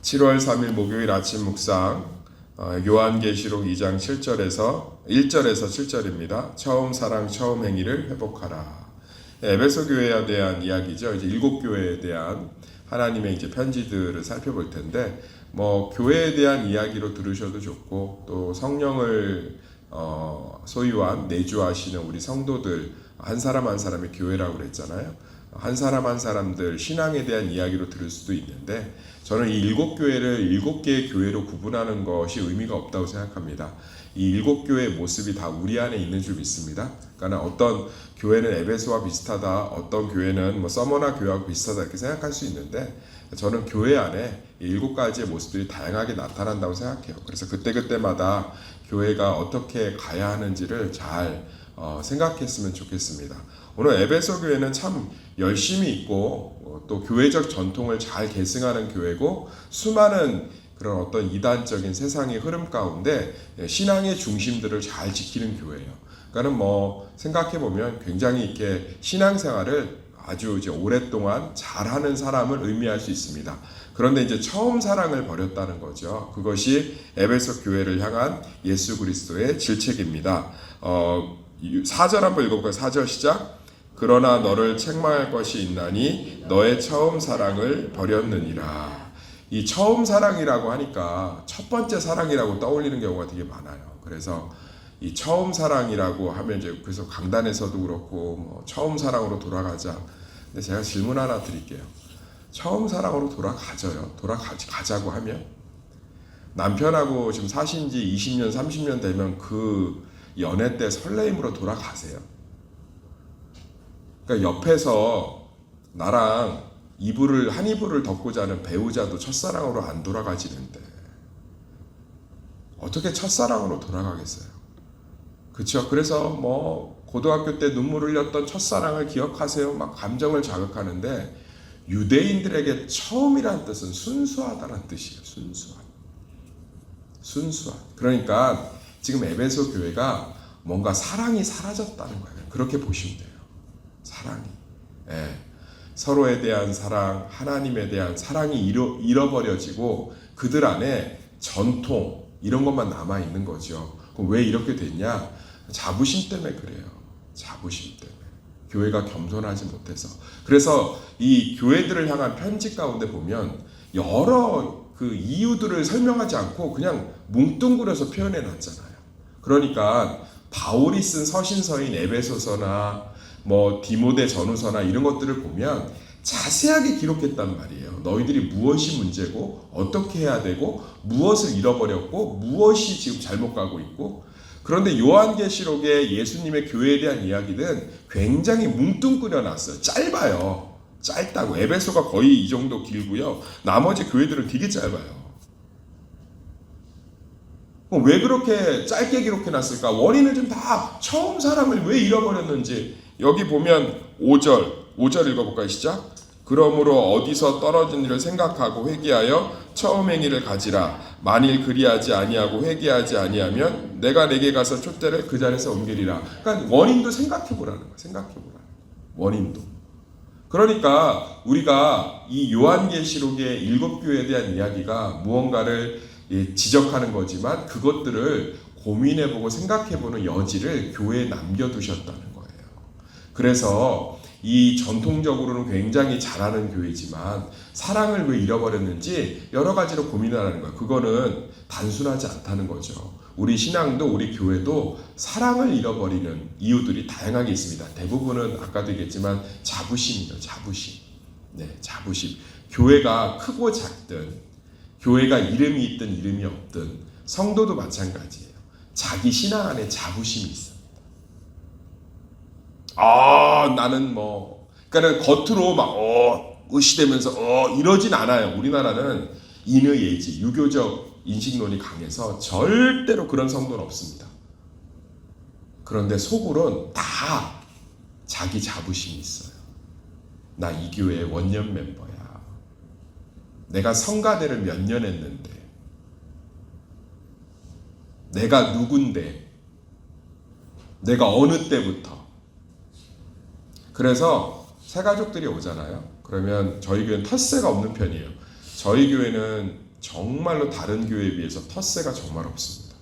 7월 3일 목요일 아침 묵상 요한계시록 2장 7절에서 1절에서 7절입니다. 처음 사랑 처음 행위를 회복하라. 에베소 교회에 대한 이야기죠. 이제 7교회에 대한 하나님의 이제 편지들을 살펴볼 텐데 교회에 대한 이야기로 들으셔도 좋고 또 성령을 소유한 내주하시는 우리 성도들 한 사람 한 사람의 교회라고 그랬잖아요. 한 사람 한 사람들 신앙에 대한 이야기로 들을 수도 있는데 저는 이 7교회를 7개의 교회로 구분하는 것이 의미가 없다고 생각합니다. 이 7교회의 모습이 다 우리 안에 있는 줄 믿습니다. 그러니까 어떤 교회는 에베소와 비슷하다, 어떤 교회는 서머나 교회하고 비슷하다 이렇게 생각할 수 있는데 저는 교회 안에 7가지의 모습들이 다양하게 나타난다고 생각해요. 그래서 그때그때마다 교회가 어떻게 가야 하는지를 잘 생각했으면 좋겠습니다. 오늘 에베소 교회는 참 열심히 있고 또 교회적 전통을 잘 계승하는 교회고 수많은 그런 어떤 이단적인 세상의 흐름 가운데 신앙의 중심들을 잘 지키는 교회예요. 그러니까 생각해 보면 굉장히 이렇게 신앙생활을 아주 이제 오랫동안 잘하는 사람을 의미할 수 있습니다. 그런데 이제 처음 사랑을 버렸다는 거죠. 그것이 에베소 교회를 향한 예수 그리스도의 질책입니다. 4절 한번 읽어볼까요? 4절 시작. 그러나 너를 책망할 것이 있나니 너의 처음 사랑을 버렸느니라. 이 처음 사랑이라고 하니까 첫 번째 사랑이라고 떠올리는 경우가 되게 많아요. 그래서 이 처음 사랑이라고 하면 이제 그래서 강단에서도 그렇고 처음 사랑으로 돌아가자. 근데 제가 질문 하나 드릴게요. 처음 사랑으로 돌아가자고 하면 남편하고 지금 사신 지 20년, 30년 되면 그 연애 때 설레임으로 돌아가세요. 그러니까 옆에서 나랑 한 이불을 덮고 자는 배우자도 첫사랑으로 안 돌아가지는데 어떻게 첫사랑으로 돌아가겠어요? 그렇죠? 그래서 고등학교 때 눈물 흘렸던 첫사랑을 기억하세요. 막 감정을 자극하는데 유대인들에게 처음이란 뜻은 순수하다는 뜻이에요. 순수한. 그러니까 지금 에베소 교회가 뭔가 사랑이 사라졌다는 거예요. 그렇게 보시면 돼요. 사랑이. 서로에 대한 사랑, 하나님에 대한 사랑이 잃어버려지고 그들 안에 전통 이런 것만 남아있는 거죠. 그럼 왜 이렇게 됐냐? 자부심 때문에 그래요. 자부심 때문에. 교회가 겸손하지 못해서. 그래서 이 교회들을 향한 편지 가운데 보면 여러 그 이유들을 설명하지 않고 그냥 뭉뚱그려서 표현해 놨잖아요. 그러니까 바울이 쓴 서신서인 에베소서나 디모데 전후서나 이런 것들을 보면 자세하게 기록했단 말이에요. 너희들이 무엇이 문제고 어떻게 해야 되고 무엇을 잃어버렸고 무엇이 지금 잘못 가고 있고. 그런데 요한계시록의 예수님의 교회에 대한 이야기는 굉장히 뭉뚱그려 놨어요. 짧아요. 짧다고. 에베소가 거의 이 정도 길고요. 나머지 교회들은 되게 짧아요. 왜 그렇게 짧게 기록해 놨을까? 원인을 좀 다 처음 사랑을 왜 잃어버렸는지 여기 보면 5절 읽어볼까요? 시작. 그러므로 어디서 떨어진 일을 생각하고 회개하여 처음 행위를 가지라. 만일 그리하지 아니하고 회개하지 아니하면 내가 내게 가서 촛대를 그 자리에서 옮기리라. 그러니까 원인도 생각해보라는 거예요. 생각해보라. 원인도. 그러니까 우리가 이 요한계시록의 7교회에 대한 이야기가 무언가를 지적하는 거지만 그것들을 고민해보고 생각해보는 여지를 교회에 남겨두셨다는 거예요. 그래서 이 전통적으로는 굉장히 잘하는 교회지만 사랑을 왜 잃어버렸는지 여러 가지로 고민하는 거예요. 그거는 단순하지 않다는 거죠. 우리 신앙도 우리 교회도 사랑을 잃어버리는 이유들이 다양하게 있습니다. 대부분은 아까도 얘기했지만 자부심이죠. 자부심. 자부심. 교회가 크고 작든 교회가 이름이 있든 이름이 없든 성도도 마찬가지예요. 자기 신앙 안에 자부심이 있어요. 나는 그러니까 겉으로 막 의시되면서 이러진 않아요. 우리나라는 인의예지, 유교적 인식론이 강해서 절대로 그런 성도는 없습니다. 그런데 속으로는 다 자기 자부심이 있어요. 나 이 교회의 원년 멤버야. 내가 성가대를 몇 년 했는데, 내가 누군데, 내가 어느 때부터. 그래서 새가족들이 오잖아요. 그러면 저희 교회는 텃세가 없는 편이에요. 저희 교회는 정말로 다른 교회에 비해서 텃세가 정말 없습니다.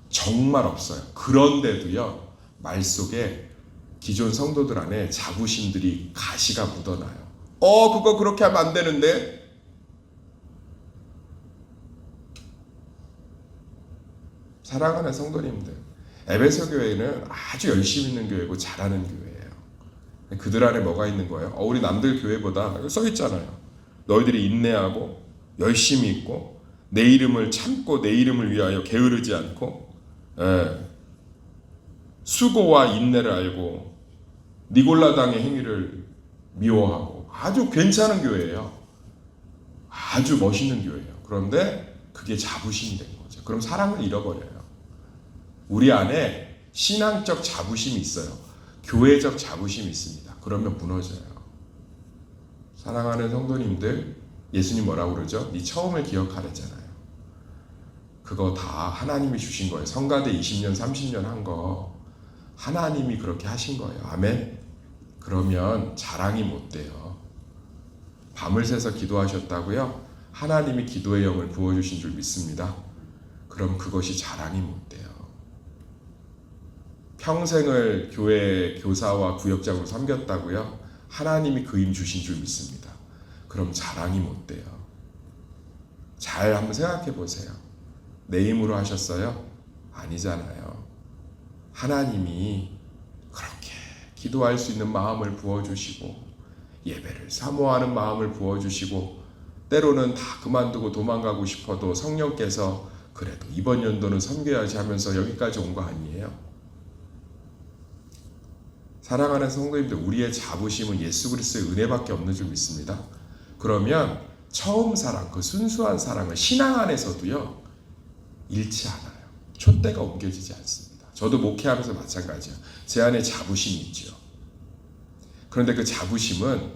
정말 없어요. 그런데도요, 말 속에 기존 성도들 안에 자부심들이 가시가 묻어나요. 그거 그렇게 하면 안 되는데. 사랑하는 성도님들, 에베소 교회는 아주 열심히 있는 교회고 잘하는 교회예요. 그들 안에 뭐가 있는 거예요? 우리 남들 교회보다 써 있잖아요. 너희들이 인내하고 열심히 있고 내 이름을 참고 내 이름을 위하여 게으르지 않고 수고와 인내를 알고 니골라당의 행위를 미워하고 아주 괜찮은 교회예요. 아주 멋있는 교회예요. 그런데 그게 자부심이 된 거죠. 그럼 사랑을 잃어버려요. 우리 안에 신앙적 자부심이 있어요. 교회적 자부심이 있습니다. 그러면 무너져요. 사랑하는 성도님들, 예수님 뭐라고 그러죠? 네 처음을 기억하랬잖아요. 그거 다 하나님이 주신 거예요. 성가대 20년, 30년 한 거 하나님이 그렇게 하신 거예요. 아멘? 그러면 자랑이 못 돼요. 밤을 새서 기도하셨다고요? 하나님이 기도의 영을 부어주신 줄 믿습니다. 그럼 그것이 자랑이 못 돼요. 평생을 교회 교사와 구역장으로 섬겼다고요? 하나님이 그 힘 주신 줄 믿습니다. 그럼 자랑이 못 돼요. 잘 한번 생각해 보세요. 내 힘으로 하셨어요? 아니잖아요. 하나님이 그렇게 기도할 수 있는 마음을 부어주시고 예배를 사모하는 마음을 부어주시고 때로는 다 그만두고 도망가고 싶어도 성령께서 그래도 이번 연도는 섬겨야지 하면서 여기까지 온 거 아니에요? 사랑하는 성도님들, 우리의 자부심은 예수 그리스도의 은혜밖에 없는 줄 믿습니다. 그러면 처음 사랑, 그 순수한 사랑을 신앙 안에서도요 잃지 않아요. 촛대가 옮겨지지 않습니다. 저도 목회하면서 마찬가지예요. 제 안에 자부심이 있죠. 그런데 그 자부심은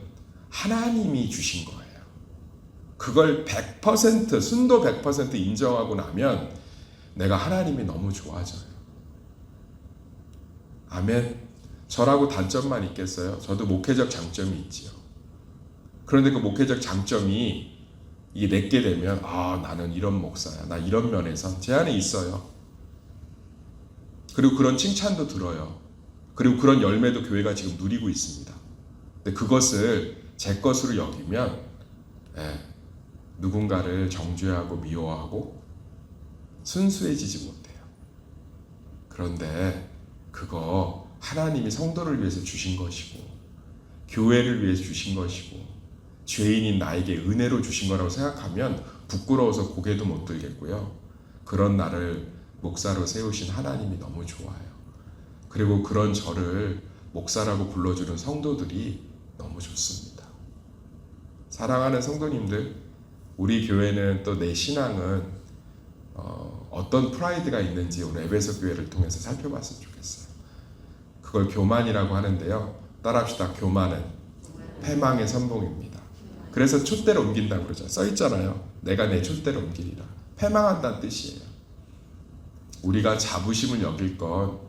하나님이 주신 거예요. 그걸 100% 순도 100% 인정하고 나면 내가 하나님이 너무 좋아져요. 아멘. 저라고 단점만 있겠어요? 저도 목회적 장점이 있지요. 그런데 그 목회적 장점이 이게 내게 되면 나는 이런 목사야. 나 이런 면에서 제 안에 있어요. 그리고 그런 칭찬도 들어요. 그리고 그런 열매도 교회가 지금 누리고 있습니다. 근데 그것을 제 것으로 여기면 누군가를 정죄하고 미워하고 순수해지지 못해요. 그런데 그거 하나님이 성도를 위해서 주신 것이고 교회를 위해서 주신 것이고 죄인인 나에게 은혜로 주신 거라고 생각하면 부끄러워서 고개도 못 들겠고요. 그런 나를 목사로 세우신 하나님이 너무 좋아요. 그리고 그런 저를 목사라고 불러주는 성도들이 너무 좋습니다. 사랑하는 성도님들, 우리 교회는 또 내 신앙은 어떤 프라이드가 있는지 오늘 에베소 교회를 통해서 살펴봤으면 좋겠어요. 그걸 교만이라고 하는데요. 따라합시다. 교만은 패망의 선봉입니다. 그래서 촛대를 옮긴다고 그러죠. 써있잖아요. 내가 내 촛대를 옮기리라. 패망한다는 뜻이에요. 우리가 자부심을 여길 건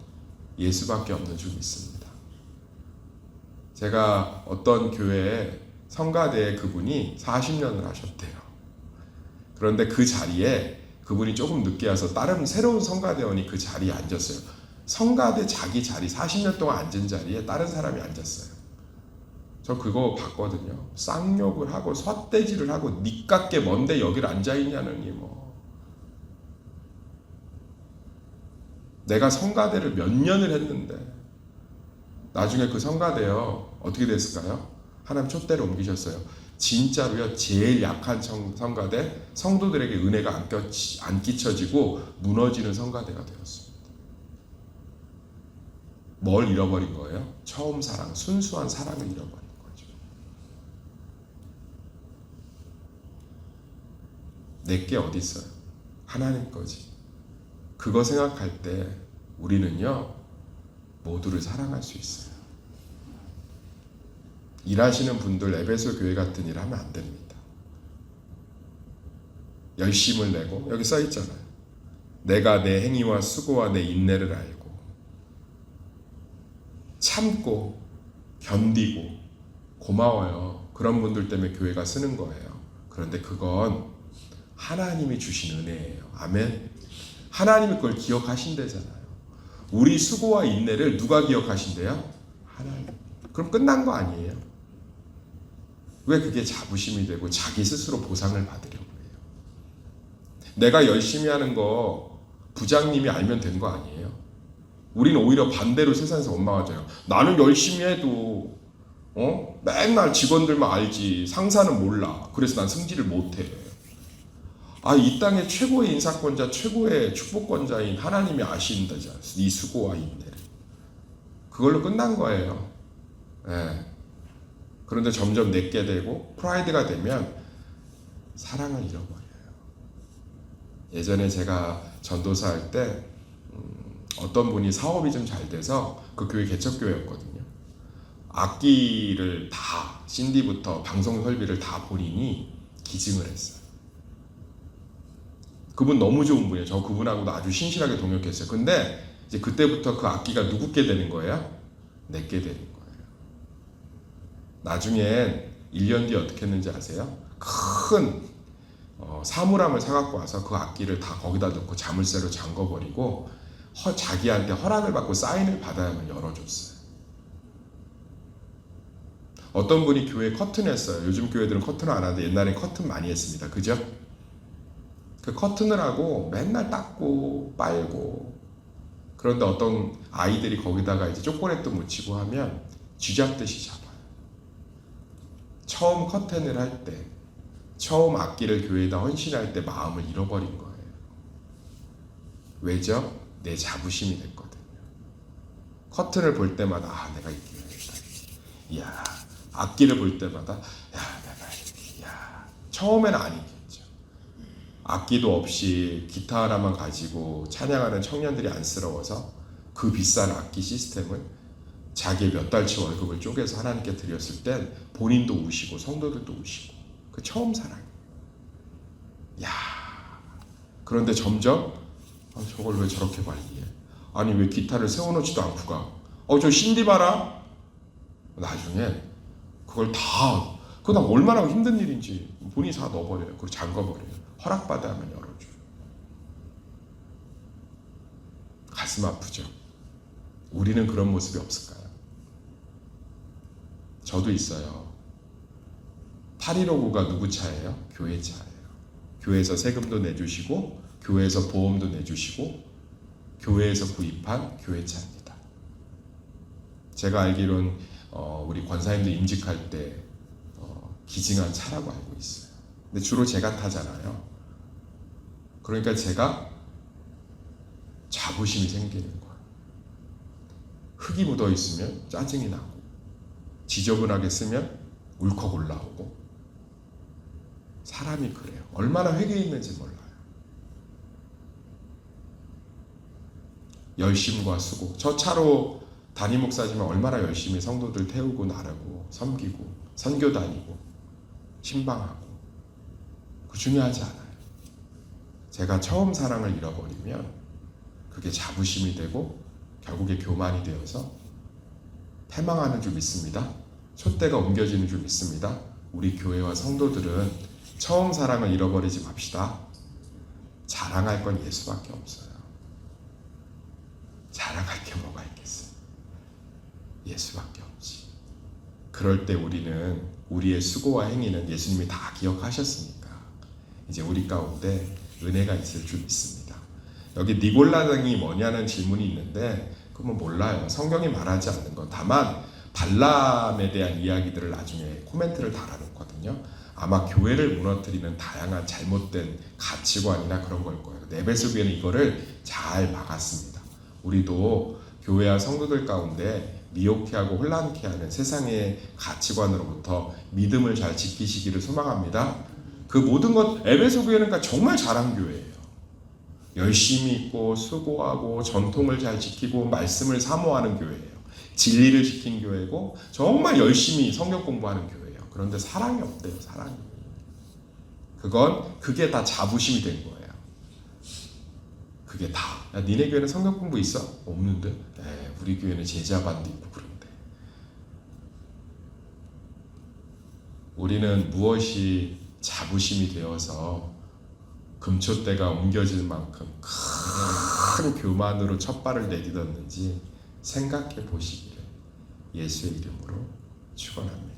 예수밖에 없는 줄 믿습니다. 제가 어떤 교회에 성가대에 그분이 40년을 하셨대요. 그런데 그 자리에 그분이 조금 늦게 와서 다른 새로운 성가대원이 그 자리에 앉았어요. 성가대 자기 자리 40년 동안 앉은 자리에 다른 사람이 앉았어요. 저 그거 봤거든요. 쌍욕을 하고 삿대질을 하고 니깎게 뭔데 여기를 앉아있냐느니 뭐. 내가 성가대를 몇 년을 했는데 나중에 그 성가대요 어떻게 됐을까요? 하나님 촛대를 옮기셨어요. 진짜로요. 제일 약한 성가대, 성도들에게 은혜가 안 끼쳐지고 무너지는 성가대가 되었습니다. 뭘 잃어버린 거예요? 처음 사랑, 순수한 사랑을 잃어버린 거죠. 내게 어디 있어요? 하나님 거지. 그거 생각할 때 우리는요 모두를 사랑할 수 있어요. 일하시는 분들 에베소 교회 같은 일 하면 안 됩니다. 열심을 내고 여기 써 있잖아요. 내가 내 행위와 수고와 내 인내를 알고 참고 견디고 고마워요. 그런 분들 때문에 교회가 쓰는 거예요. 그런데 그건 하나님이 주신 은혜예요. 아멘. 하나님이 그걸 기억하신대잖아요. 우리 수고와 인내를 누가 기억하신대요? 하나님. 그럼 끝난 거 아니에요? 왜 그게 자부심이 되고 자기 스스로 보상을 받으려고 해요? 내가 열심히 하는 거 부장님이 알면 된 거 아니에요? 우리는 오히려 반대로 세상에서 원망하잖아요. 나는 열심히 해도 맨날 직원들만 알지 상사는 몰라. 그래서 난 승진을 못해. 이 땅의 최고의 인사권자, 최고의 축복권자인 하나님이 아신다잖아요. 네 수고와 인내를. 그걸로 끝난 거예요. 예. 그런데 점점 내게 되고 프라이드가 되면 사랑을 잃어버려요. 예전에 제가 전도사 할 때 어떤 분이 사업이 좀 잘 돼서 그 교회 개척교회였거든요. 악기를 다 CD부터 방송 설비를 다 본인이 기증을 했어요. 그분 너무 좋은 분이에요. 저 그분하고도 아주 신실하게 동역했어요. 근데 이제 그때부터 그 악기가 누구께 되는 거예요? 내게 되는 거예요. 나중엔 1년 뒤에 어떻게 했는지 아세요? 큰 사물함을 사갖고 와서 그 악기를 다 거기다 넣고 자물쇠로 잠궈버리고 자기한테 허락을 받고 사인을 받아야만 열어줬어요. 어떤 분이 교회 커튼 했어요. 요즘 교회들은 커튼을 안 하는데 옛날엔 커튼 많이 했습니다. 그죠? 그 커튼을 하고 맨날 닦고 빨고, 그런데 어떤 아이들이 거기다가 이제 초콜릿도 묻히고 하면 쥐잡듯이 잡아요. 처음 커튼을 할 때, 처음 악기를 교회에다 헌신할 때 마음을 잃어버린 거예요. 왜죠? 내 자부심이 됐거든요. 커튼을 볼 때마다 내가 이겨야겠다. 이야, 악기를 볼 때마다 내가 처음에는 안 이겼죠. 악기도 없이 기타 하나만 가지고 찬양하는 청년들이 안쓰러워서 그 비싼 악기 시스템을 자기의 몇 달치 월급을 쪼개서 하나님께 드렸을 땐 본인도 우시고 성도들도 우시고, 그 처음 사랑. 그런데 점점 저걸 왜 저렇게 관리해? 아니 왜 기타를 세워놓지도 않고 가? 저 CD 봐라. 나중에 그걸 다, 그거 얼마나 힘든 일인지 본인이 다 넣어버려요. 그리고 잠궈버려요. 허락받아야 하면 열어줘요. 가슴 아프죠? 우리는 그런 모습이 없을까요? 저도 있어요. 8159가 누구 차예요? 교회 차예요. 교회에서 세금도 내주시고 교회에서 보험도 내주시고 교회에서 구입한 교회 차입니다. 제가 알기로는 우리 권사님들 임직할 때 기증한 차라고 알고 있어요. 근데 주로 제가 타잖아요. 그러니까 제가 자부심이 생기는 거예요. 흙이 묻어 있으면 짜증이 나고, 지저분하게 쓰면 울컥 올라오고. 사람이 그래요. 얼마나 회개에 있는지 몰라요. 열심과 수고. 저 차로 담임 목사지만 얼마나 열심히 성도들 태우고 나르고 섬기고 선교 다니고 신방하고. 그 중요하지 않아요. 제가 처음 사랑을 잃어버리면 그게 자부심이 되고 결국에 교만이 되어서 패망하는 줄 믿습니다. 촛대가 옮겨지는 줄 믿습니다. 우리 교회와 성도들은 처음 사랑을 잃어버리지 맙시다. 자랑할 건 예수밖에 없어요. 자랑할 게 뭐가 있겠어요? 예수밖에 없지. 그럴 때 우리는 우리의 수고와 행위는 예수님이 다 기억하셨으니까 이제 우리 가운데 은혜가 있을 줄 믿습니다. 여기 니골라당이 뭐냐는 질문이 있는데 그건 몰라요. 성경이 말하지 않는 건. 다만 발람에 대한 이야기들을 나중에 코멘트를 달아놓거든요. 아마 교회를 무너뜨리는 다양한 잘못된 가치관이나 그런 걸 거예요. 에베소 교회는 이거를 잘 막았습니다. 우리도 교회와 성도들 가운데 미혹해하고 혼란케 하는 세상의 가치관으로부터 믿음을 잘 지키시기를 소망합니다. 그 모든 것, 에베소 교회는 그러니까 정말 잘한 교회예요. 열심히 있고 수고하고 전통을 잘 지키고 말씀을 사모하는 교회예요. 진리를 지킨 교회고 정말 열심히 성경 공부하는 교회예요. 그런데 사랑이 없대요. 사랑이. 그게 다 자부심이 된 거예요. 그게 다. 야, 니네 교회는 성경 공부 있어? 없는데? 우리 교회는 제자반도 있고 그런데. 우리는 무엇이 자부심이 되어서 금초대가 옮겨질 만큼 큰 교만으로 첫 발을 내딛었는지 생각해 보시기를 예수의 이름으로 축원합니다.